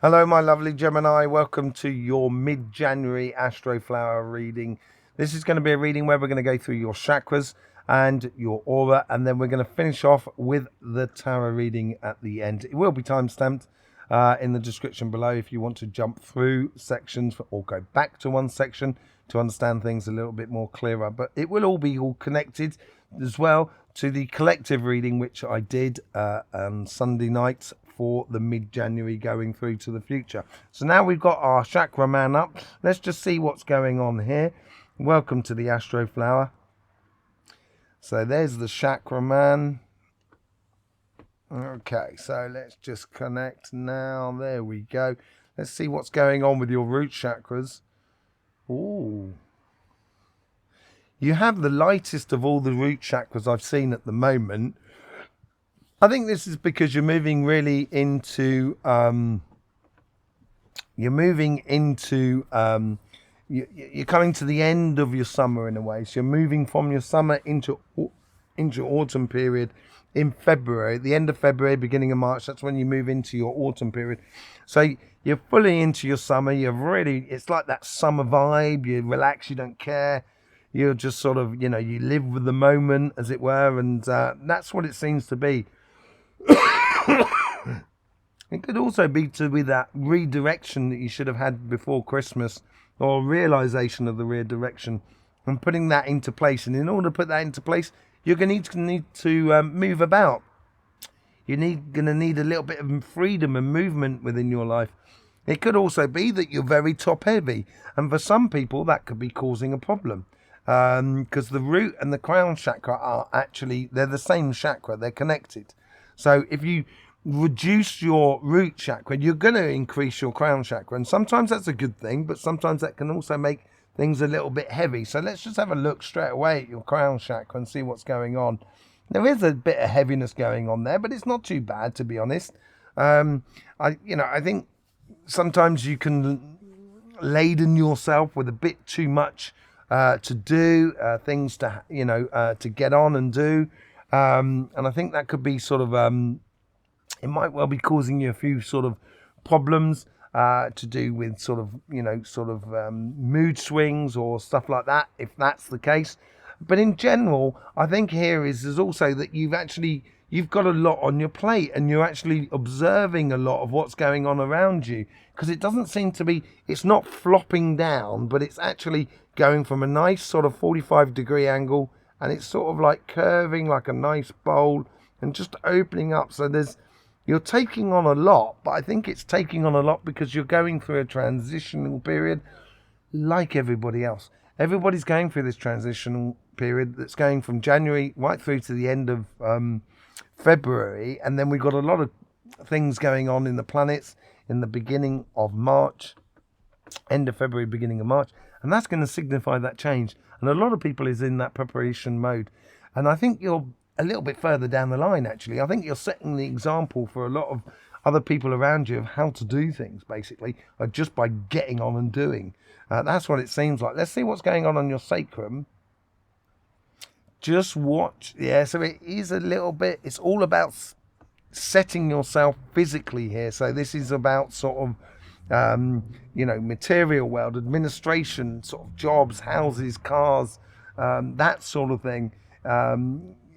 Hello, my lovely Gemini. Welcome to your mid-January Astroflower reading. This is going to be a reading where we're going to go through your chakras and your aura, and then we're going to finish off with the tarot reading at the end. It will be time-stamped in the description below if you want to jump through sections or go back to one section to understand things a little bit more clearer. But it will all be connected as well to the collective reading, which I did on Sunday night for the mid-January going through to the future. So now we've got our chakra man up. Let's just see what's going on here. Welcome to the Astroflower. So there's the chakra man. Okay, so let's just connect now. There we go. Let's see what's going on with your root chakras. Ooh. You have the lightest of all the root chakras I've seen at the moment. I think this is because you're moving really into, you're coming to the end of your summer in a way. So you're moving from your summer into autumn period in February, the end of February, beginning of March. That's when you move into your autumn period. So you're fully into your summer. It's like that summer vibe. You relax, you don't care. You're just sort of, you live with the moment, as it were. And that's what it seems to be. It could also be with that redirection that you should have had before Christmas, or realization of the redirection and putting that into place. And in order to put that into place, you're going to need to move about. You're going to need a little bit of freedom and movement within your life. It could also be that you're very top heavy, and for some people that could be causing a problem, because the root and the crown chakra are actually, they're the same chakra, they're connected. So if you reduce your root chakra, you're going to increase your crown chakra. And sometimes that's a good thing, but sometimes that can also make things a little bit heavy. So let's just have a look straight away at your crown chakra and see what's going on. There is a bit of heaviness going on there, but it's not too bad, to be honest. I think sometimes you can laden yourself with a bit too much to do, things to get on and do. And I think that could be sort of, it might well be causing you a few sort of problems to do with sort of, mood swings or stuff like that, if that's the case. But in general, I think here is also that you've got a lot on your plate, and you're actually observing a lot of what's going on around you, because it doesn't seem to be, it's not flopping down, but it's actually going from a nice sort of 45-degree angle, and it's sort of like curving like a nice bowl and just opening up. So you're taking on a lot, but I think it's taking on a lot because you're going through a transitional period like everybody else. Everybody's going through this transitional period that's going from January right through to the end of February. And then we've got a lot of things going on in the planets in the beginning of March, end of February, beginning of March. And that's going to signify that change. And a lot of people is in that preparation mode. And I think you're a little bit further down the line, actually. I think you're setting the example for a lot of other people around you of how to do things, basically, just by getting on and doing. That's what it seems like. Let's see what's going on your sacrum. Just watch. Yeah, so it is a little bit, it's all about setting yourself physically here. So this is about sort of, material world, administration, sort of jobs, houses, cars, that sort of thing.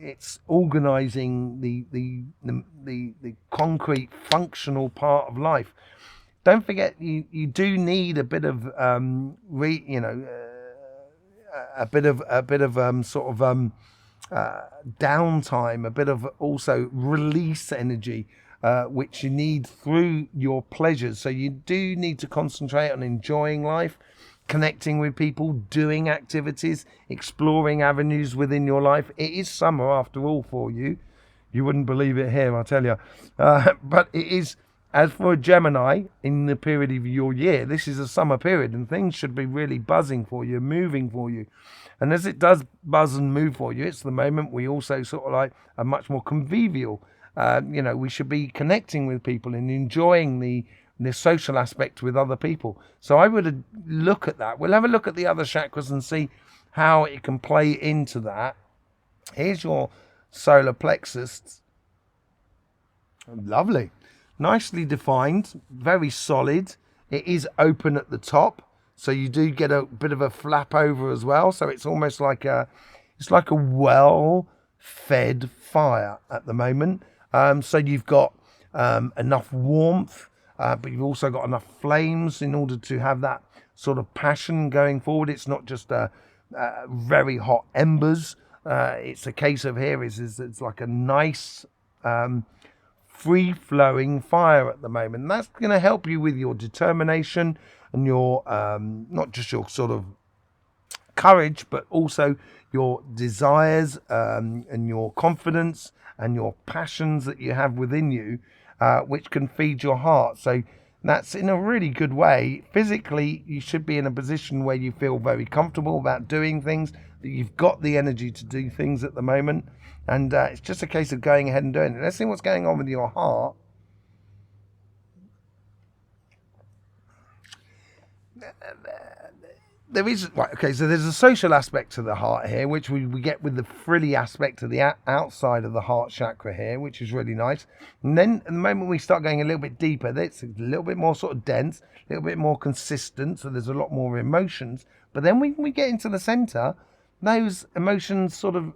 It's organizing the concrete functional part of life. Don't forget, you do need a bit of downtime, a bit of also release energy, which you need through your pleasures. So you do need to concentrate on enjoying life, connecting with people, doing activities, exploring avenues within your life. It is summer after all for you. You wouldn't believe it here, I'll tell you. But it is, as for a Gemini, in the period of your year, this is a summer period, and things should be really buzzing for you, moving for you. And as it does buzz and move for you, it's the moment we also sort of like are much more convivial. We should be connecting with people and enjoying the social aspect with other people. So I would look at that. We'll have a look at the other chakras and see how it can play into that. Here's your solar plexus. Lovely. nicely defined, very solid. It is open at the top, so you do get a bit of a flap over as well. So it's almost like a well-fed fire at the moment. So you've got enough warmth, but you've also got enough flames in order to have that sort of passion going forward. It's not just very hot embers. It's a case of here is it's like a nice free-flowing fire at the moment. And that's going to help you with your determination and your not just your sort of courage, but also your desires and your confidence and your passions that you have within you, which can feed your heart. So that's in a really good way. Physically, you should be in a position where you feel very comfortable about doing things, that you've got the energy to do things at the moment. And it's just a case of going ahead and doing it. Let's see what's going on with your heart. There is, right, okay, so there's a social aspect to the heart here, which we get with the frilly aspect to the outside of the heart chakra here, which is really nice. And then at the moment we start going a little bit deeper, it's a little bit more sort of dense, a little bit more consistent, so there's a lot more emotions. But then when we get into the center, those emotions sort of,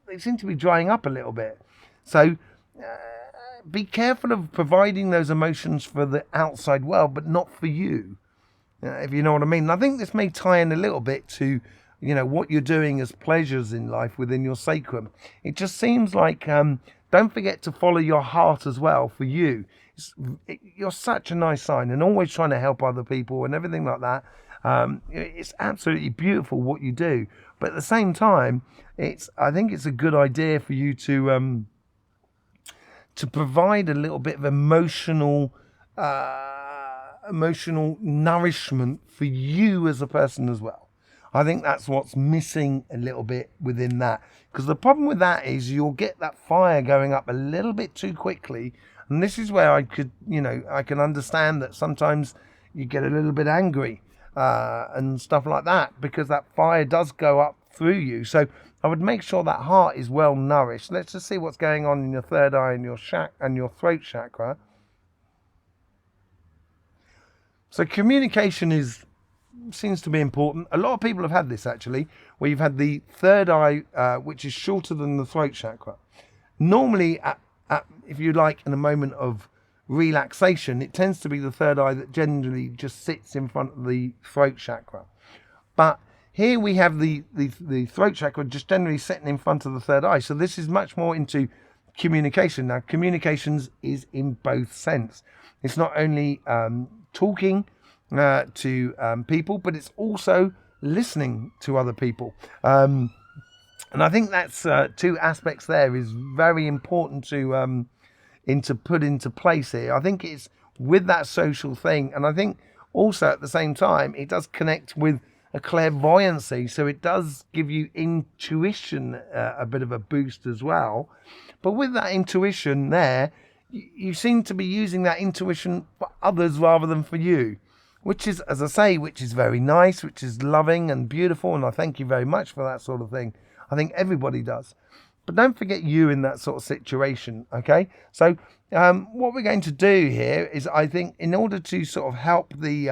they seem to be drying up a little bit. So be careful of providing those emotions for the outside world, but not for you. If you know what I mean. And I think this may tie in a little bit to, you know, what you're doing as pleasures in life within your sacrum. It just seems like, don't forget to follow your heart as well for you. You're such a nice sign and always trying to help other people and everything like that. It's absolutely beautiful what you do. But at the same time, I think it's a good idea for you to provide a little bit of emotional nourishment for you as a person as well. I think that's what's missing a little bit within that, because the problem with that is you'll get that fire going up a little bit too quickly, and this is where I can understand that sometimes you get a little bit angry and stuff like that, because that fire does go up through you. So I would make sure that heart is well nourished. Let's just see what's going on in your third eye and your throat chakra. So communication seems to be important. A lot of people have had this actually, where you've had the third eye, which is shorter than the throat chakra. Normally, if you like, in a moment of relaxation, it tends to be the third eye that generally just sits in front of the throat chakra. But here we have the throat chakra just generally sitting in front of the third eye. So this is much more into communication. Now, communications is in both sense. It's not only talking to people, but it's also listening to other people. And I think that's two aspects there is very important to put into place here. I think it's with that social thing, and I think also at the same time it does connect with a clairvoyancy, so it does give you intuition, a bit of a boost as well. But with that intuition there, you seem to be using that intuition for others rather than for you, which is, as I say, which is very nice, which is loving and beautiful, and I thank you very much for that sort of thing. I think everybody does. But don't forget you in that sort of situation, okay? So what we're going to do here is, I think, in order to sort of help the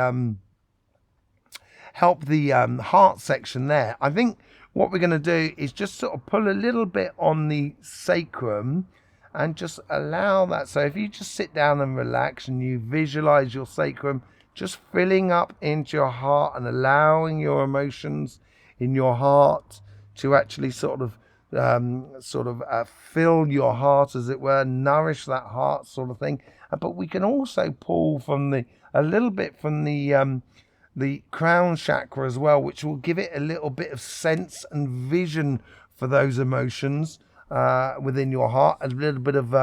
heart section there, I think what we're going to do is just sort of pull a little bit on the sacrum and just allow that. So if you just sit down and relax and you visualize your sacrum just filling up into your heart and allowing your emotions in your heart to actually sort of fill your heart, as it were, nourish that heart sort of thing. But we can also pull from a little bit from the crown chakra as well, which will give it a little bit of sense and vision for those emotions within your heart, a little bit of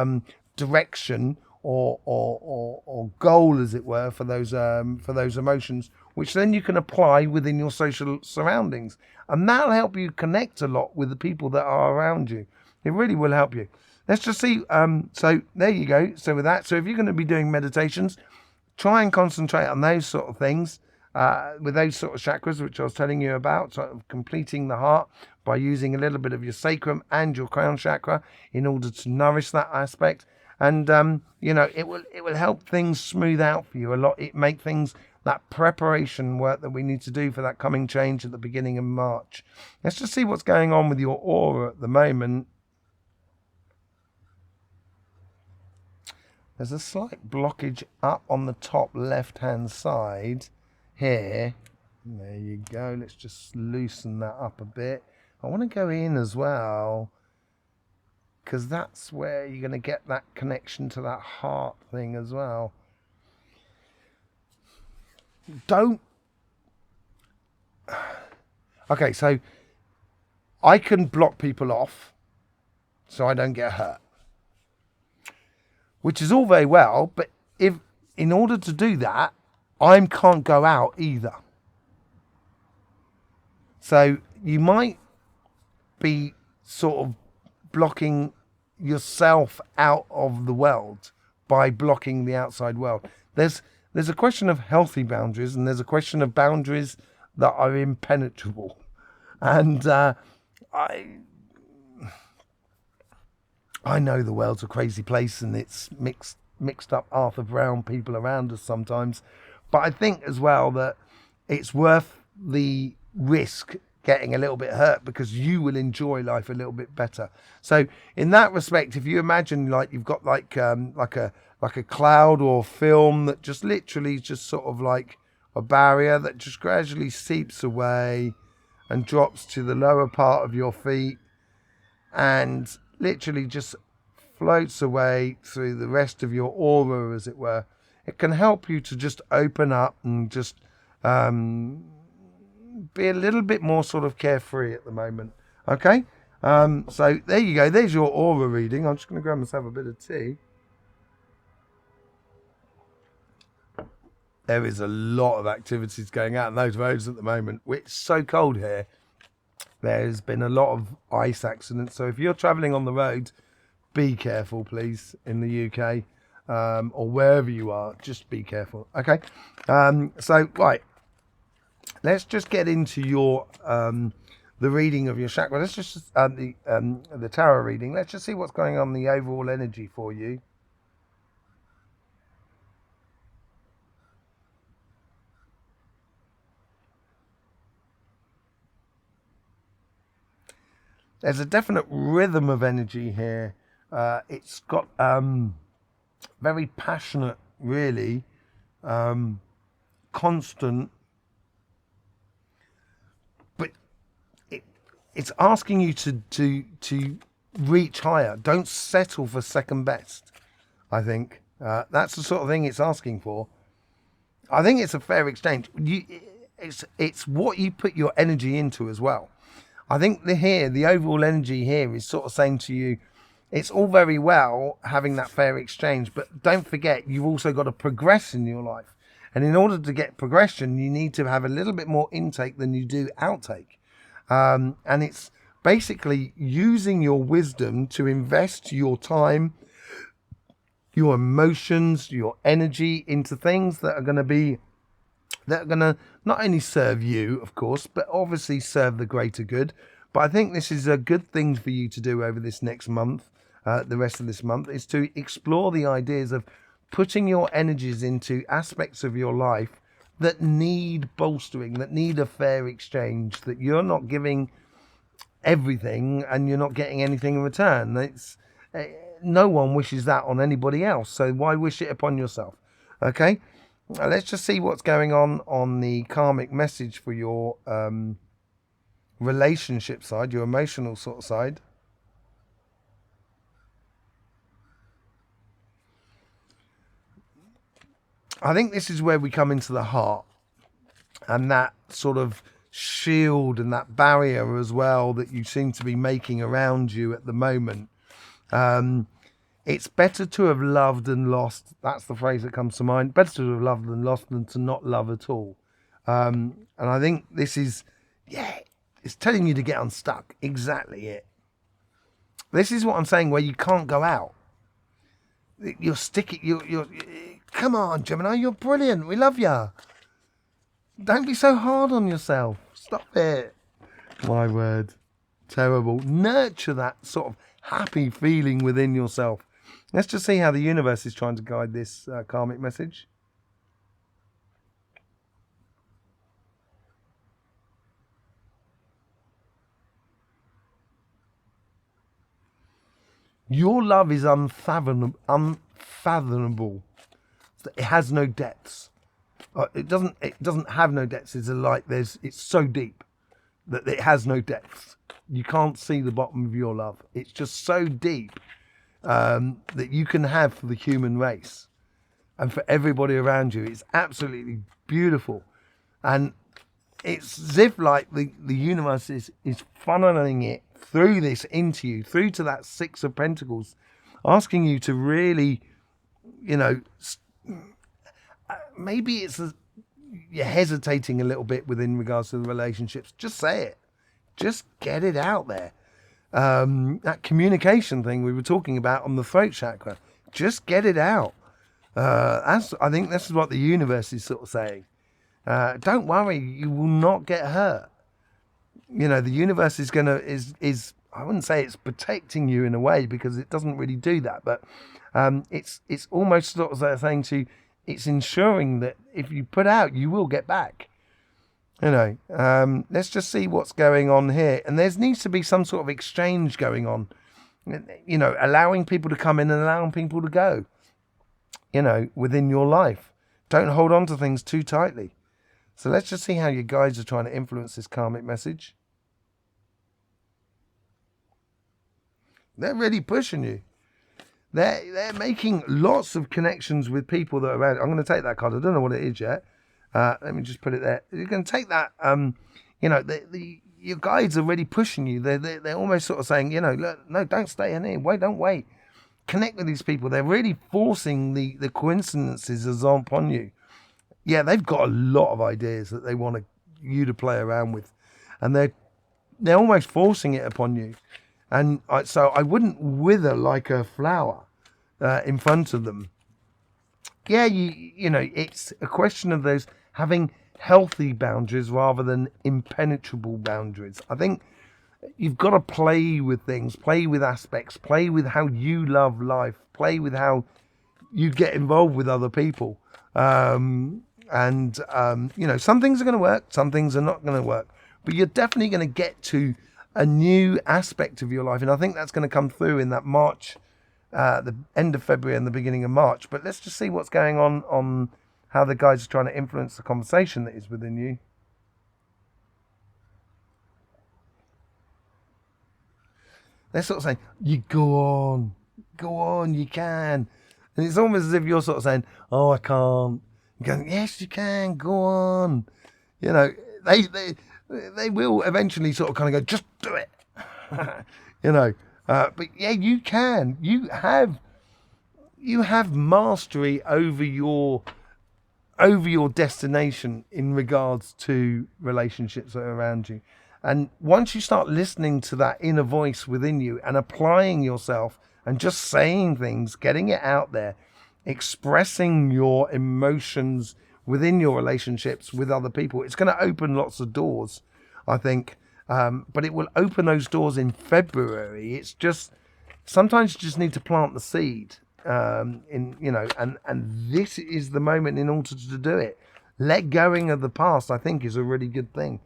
direction or goal, as it were, for those emotions, which then you can apply within your social surroundings, and that'll help you connect a lot with the people that are around you. It really will help you. Let's just see. So there you go. So with that, so if you're going to be doing meditations, try and concentrate on those sort of things. With those sort of chakras, which I was telling you about, sort of completing the heart by using a little bit of your sacrum and your crown chakra in order to nourish that aspect. and you know, it will help things smooth out for you a lot. It make things, that preparation work that we need to do for that coming change at the beginning of March. Let's just see what's going on with your aura at the moment. There's a slight blockage up on the top left hand side here. There you go. Let's just loosen that up a bit. I want to go in as well, because that's where you're going to get that connection to that heart thing as well. Okay, so I can block people off so I don't get hurt, which is all very well, but if in order to do that, I can't go out either. So you might be sort of blocking yourself out of the world by blocking the outside world. There's a question of healthy boundaries, and there's a question of boundaries that are impenetrable. And I know the world's a crazy place, and it's mixed up Arthur Brown people around us sometimes, but I think as well that it's worth the risk getting a little bit hurt, because you will enjoy life a little bit better. So in that respect, if you imagine like you've got like a cloud or film that just literally just sort of like a barrier that just gradually seeps away and drops to the lower part of your feet and literally just floats away through the rest of your aura, as it were, it can help you to just open up and just be a little bit more sort of carefree at the moment. Okay, so there you go. There's your aura reading. I'm just going to grab myself a bit of tea. There is a lot of activities going out on those roads at the moment. It's so cold here. There's been a lot of ice accidents. So if you're travelling on the road, be careful, please, in the UK, or wherever you are. Just be careful. Okay. So right, let's just get into your the reading of your chakra. Let's just the tarot reading. Let's just see what's going on in the overall energy for you. There's a definite rhythm of energy here. It's got very passionate, really, constant, but it's asking you to reach higher. Don't settle for second best. I think that's the sort of thing it's asking for. I think it's a fair exchange. It's what you put your energy into as well. I think the overall energy here is sort of saying to you, it's all very well having that fair exchange, but don't forget, you've also got to progress in your life. And in order to get progression, you need to have a little bit more intake than you do outtake. And it's basically using your wisdom to invest your time, your emotions, your energy into things that are going to not only serve you, of course, but obviously serve the greater good. But I think this is a good thing for you to do over this next month, the rest of this month, is to explore the ideas of putting your energies into aspects of your life that need bolstering, that need a fair exchange, that you're not giving everything and you're not getting anything in return. No one wishes that on anybody else, so why wish it upon yourself? Okay? Let's just see what's going on the karmic message for your relationship side, your emotional sort of side. I think this is where we come into the heart and that sort of shield and that barrier as well that you seem to be making around you at the moment. It's better to have loved and lost. That's the phrase that comes to mind. Better to have loved and lost than to not love at all. And I think this is, it's telling you to get unstuck. Exactly it. This is what I'm saying, where you can't go out. You're sticking, you're come on, Gemini, you're brilliant. We love you. Don't be so hard on yourself. Stop it. My word. Terrible. Nurture that sort of happy feeling within yourself. Let's just see how the universe is trying to guide this karmic message. Your love is unfathomable. It has no depths. It doesn't have no depths. It's like it's so deep that it has no depths. You can't see the bottom of your love. It's just so deep that you can have for the human race and for everybody around you. It's absolutely beautiful, and it's as if like the universe is funneling it through this into you, through to that Six of Pentacles, asking you to really, maybe you're hesitating a little bit within regards to the relationships. Just say it. Just get it out there. That communication thing we were talking about on the throat chakra. Just get it out. I think this is what the universe is sort of saying. Don't worry, you will not get hurt. The universe is I wouldn't say it's protecting you in a way, because it doesn't really do that, but it's almost sort of saying to you, it's ensuring that if you put out, you will get back. Let's just see what's going on here. And there needs to be some sort of exchange going on, allowing people to come in and allowing people to go, within your life. Don't hold on to things too tightly. So let's just see how your guides are trying to influence this karmic message. They're really pushing you. They're making lots of connections with people that are around. I'm going to take that card. I don't know what it is yet. Let me just put it there. You can take that. Your guides are really pushing you. They're almost sort of saying, look, no, don't stay in here. Don't wait. Connect with these people. They're really forcing the coincidences upon you. Yeah, they've got a lot of ideas that they want you to play around with, and they're almost forcing it upon you. And so I wouldn't wither like a flower in front of them. Yeah, it's a question of those having healthy boundaries rather than impenetrable boundaries. I think you've got to play with things, play with aspects, play with how you love life, play with how you get involved with other people. Some things are going to work, some things are not going to work. But you're definitely going to get to a new aspect of your life. And I think that's going to come through in that March, the end of February and the beginning of March. But let's just see what's going on how the guides are trying to influence the conversation that is within you. They're sort of saying, you go on, you can. And it's almost as if you're sort of saying, oh, I can't. You're going, yes, you can, go on. They will eventually sort of kind of go, just do it. But yeah, you can. You have mastery over your destination in regards to relationships that are around you. And once you start listening to that inner voice within you and applying yourself and just saying things, getting it out there, expressing your emotions within your relationships with other people, it's going to open lots of doors, I think. But it will open those doors in February. It's just, sometimes you just need to plant the seed, and this is the moment in order to do it. Let going of the past, I think, is a really good thing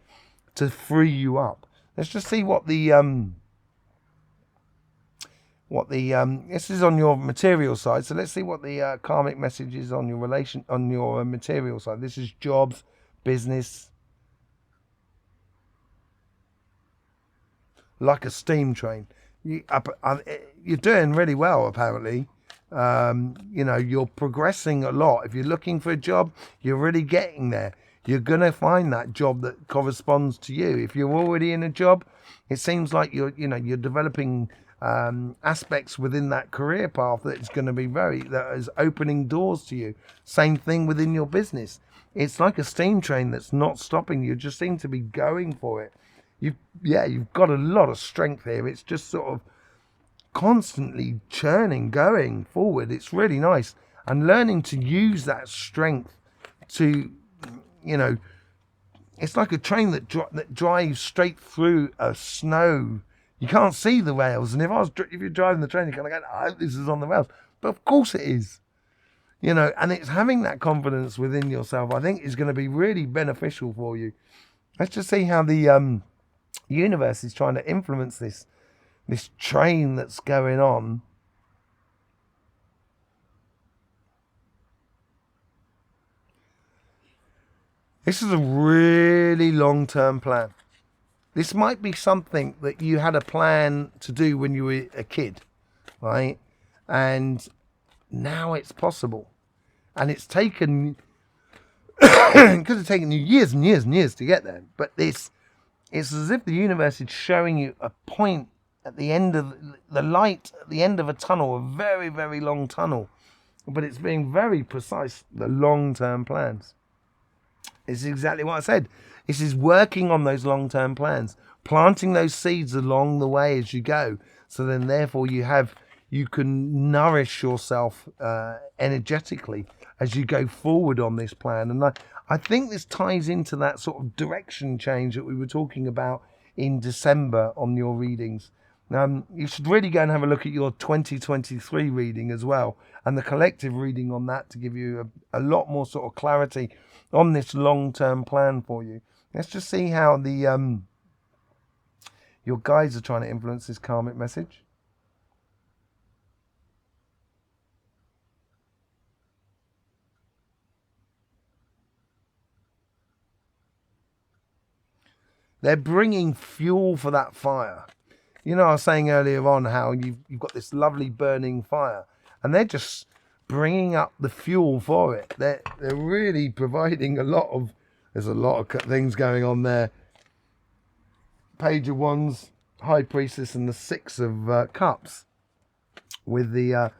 to free you up. Let's just see what the this is on your material side. So let's see what the karmic message is on your material side. This is jobs, business. Like a steam train. You're doing really well, apparently. You're progressing a lot. If you're looking for a job, you're really getting there. You're going to find that job that corresponds to you. If you're already in a job, it seems like you're developing aspects within that career path that is opening doors to you. Same thing within your business. It's like a steam train that's not stopping. You just seem to be going for it. You've got a lot of strength here. It's just sort of constantly churning, going forward. It's really nice. And learning to use that strength to, it's like a train that drives straight through a snow. You can't see the rails. And if you're driving the train, you're kind of going, I hope this is on the rails. But of course it is. You know, and it's having that confidence within yourself, I think, is going to be really beneficial for you. Let's just see how the universe is trying to influence this train that's going on. This is a really long-term plan. This might be something that you had a plan to do when you were a kid, right? And now it's possible. And it's taken, it could have taken you years and years and years to get there. But it's as if the universe is showing you a point at the end of the light, at the end of a tunnel, a very, very long tunnel. But it's being very precise, the long-term plans. It's exactly what I said. This is working on those long-term plans, planting those seeds along the way as you go. So then, therefore, you can nourish yourself energetically as you go forward on this plan. And I think this ties into that sort of direction change that we were talking about in December on your readings. You should really go and have a look at your 2023 reading as well, and the collective reading on that, to give you a lot more sort of clarity on this long-term plan for you. Let's just see how the your guides are trying to influence this karmic message. They're bringing fuel for that fire. You know, I was saying earlier on how you've got this lovely burning fire, and they're just bringing up the fuel for it. They're really providing there's a lot of things going on there. Page of Wands, High Priestess, and the Six of Cups with the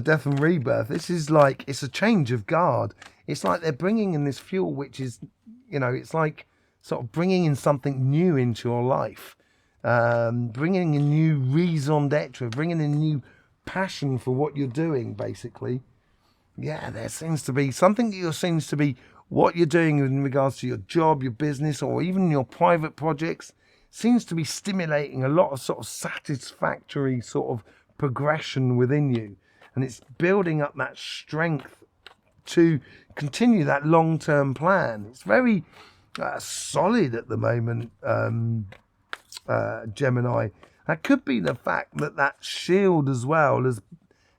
Death and Rebirth. This is like, it's a change of guard. It's like they're bringing in this fuel, which is, you know, it's like sort of bringing in something new into your life, bringing a new raison d'etre, bringing in new passion for what you're doing, basically. Yeah, there seems to be something that seems to be what you're doing in regards to your job, your business, or even your private projects, seems to be stimulating a lot of sort of satisfactory sort of progression within you, and it's building up that strength to continue that long-term plan. It's very solid at the moment, Gemini. That could be the fact that shield as well has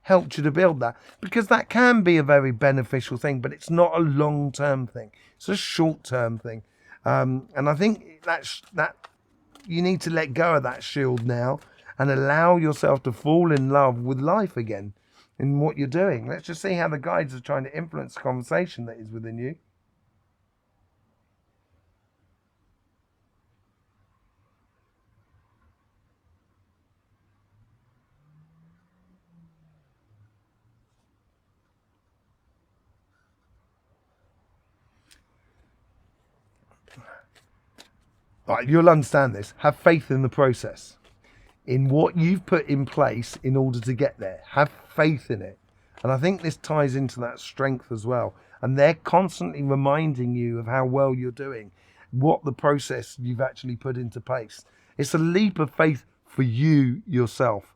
helped you to build that, because that can be a very beneficial thing, but it's not a long-term thing. It's a short-term thing. And I think that you need to let go of that shield now and allow yourself to fall in love with life again in what you're doing. Let's just see how the guides are trying to influence the conversation that is within you. Right, you'll understand this. Have faith in the process, in what you've put in place in order to get there. Have faith in it. And I think this ties into that strength as well. And they're constantly reminding you of how well you're doing, what the process you've actually put into place. It's a leap of faith for you yourself,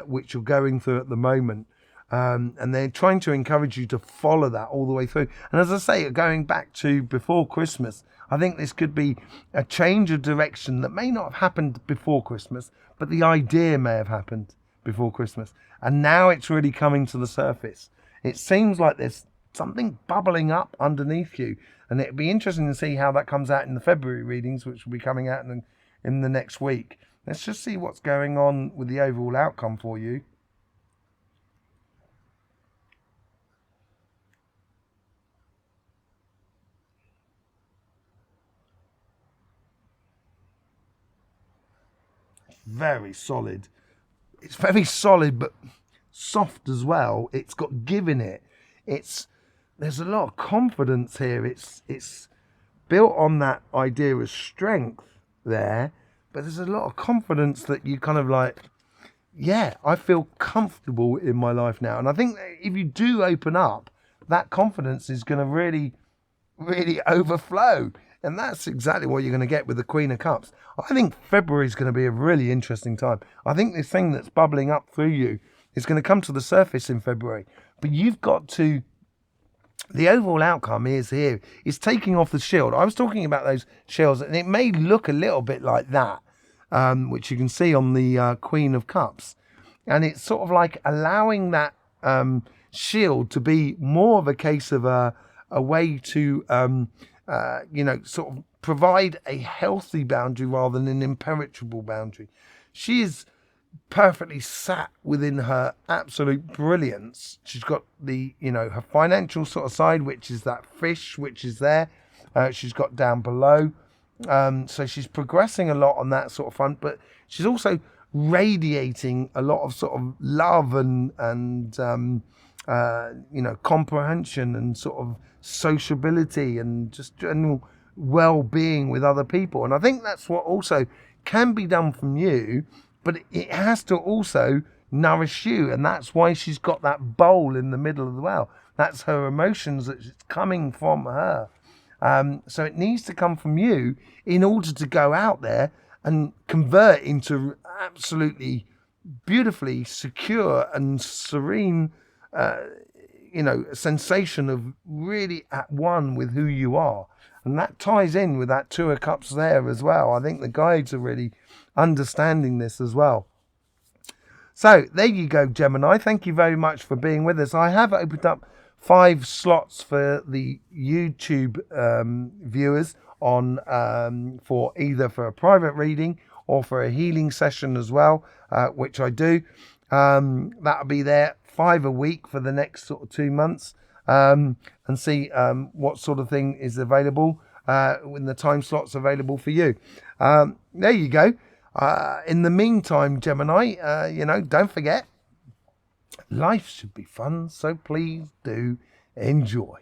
which you're going through at the moment. And they're trying to encourage you to follow that all the way through. And as I say, going back to before Christmas, I think this could be a change of direction that may not have happened before Christmas, but the idea may have happened before Christmas. And now it's really coming to the surface. It seems like there's something bubbling up underneath you. And it'd be interesting to see how that comes out in the February readings, which will be coming out in the next week. Let's just see what's going on with the overall outcome for you. Very solid. It's very solid, but soft as well. It's got give in it. There's a lot of confidence here. It's built on that idea of strength there, but there's a lot of confidence that you kind of like, yeah, I feel comfortable in my life now. And I think that if you do open up, that confidence is going to really, really overflow. And that's exactly what you're going to get with the Queen of Cups. I think February is going to be a really interesting time. I think this thing that's bubbling up through you It's going to come to the surface in February. But you've got to, the overall outcome is here. It's taking off the shield. I was talking about those shields, and it may look a little bit like that, which you can see on the Queen of Cups. And it's sort of like allowing that shield to be more of a case of a way to, sort of provide a healthy boundary rather than an impenetrable boundary. She is perfectly sat within her absolute brilliance. She's got the, her financial sort of side, which is that fish, which is there. She's got down below. So she's progressing a lot on that sort of front, but she's also radiating a lot of sort of love and comprehension and sort of sociability and just general well-being with other people. And I think that's what also can be done from you, but it has to also nourish you. And that's why she's got that bowl in the middle of the well. That's her emotions that's coming from her. So it needs to come from you in order to go out there and convert into absolutely beautifully secure and serene sensation of really at one with who you are. And that ties in with that Two of Cups there as well. I think the guides are really understanding this as well. So there you go, Gemini. Thank you very much for being with us. I have opened up 5 slots for the YouTube viewers on for either for a private reading or for a healing session as well, which I do. That'll be there 5 a week for the next sort of 2 months, and see what sort of thing is available when the time slot's available for you. There you go. In the meantime, Gemini, don't forget, life should be fun, so please do enjoy.